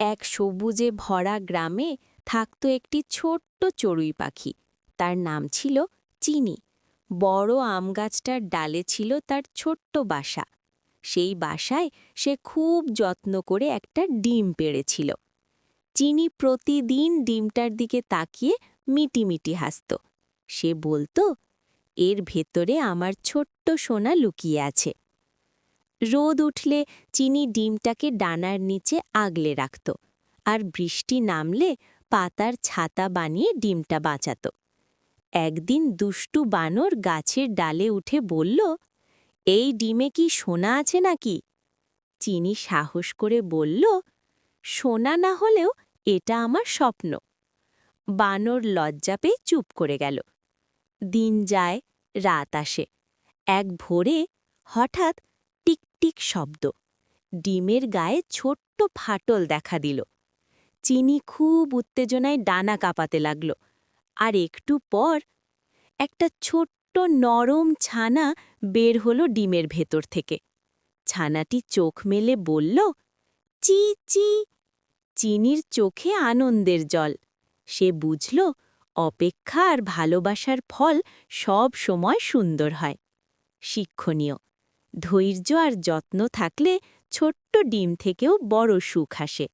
এক সবুজে ভরা গ্রামে থাকত একটি ছোট্ট চড়ুই পাখি। তার নাম ছিল চিনি। বড় আম গাছটার ডালে ছিল তার ছোট্ট বাসা। সেই বাসায় সে খুব যত্ন করে একটা ডিম পেড়েছিল। চিনি প্রতিদিন ডিমটার দিকে তাকিয়ে মিটিমিটি হাসত। সে বলতো, এর ভেতরে আমার ছোট্ট সোনা লুকিয়ে আছে। রোদ উঠলে চিনি ডিমটাকে ডানার নিচে আগলে রাখত, আর বৃষ্টি নামলে পাতার ছাতা বানিয়ে ডিমটা বাঁচাত। একদিন দুষ্টু বানর গাছের ডালে উঠে বলল, এই ডিমে কি সোনা আছে নাকি? চিনি সাহস করে বলল, সোনা না হলেও এটা আমার স্বপ্ন। বানর লজ্জা পেয়ে চুপ করে গেল। দিন যায়, রাত আসে। এক ভোরে হঠাৎ টিকটিক শব্দ। ডিমের গায়ে ছোট্ট ফাটল দেখা দিল। চিনি খুব উত্তেজনায় ডানা কাঁপাতে লাগল। আর একটু পর একটা ছোট্ট নরম ছানা বের হলো ডিমের ভেতর থেকে। ছানাটি চোখ মেলে বলল, চি চি। চিনির চোখে আনন্দের জল। সে বুঝল, অপেক্ষা আর ভালোবাসার ফল সব সময় সুন্দর হয়। শিক্ষণীয়: ধৈর্য আর যত্ন থাকলে ছোট্ট ডিম থেকেও বড় সুখ আসে।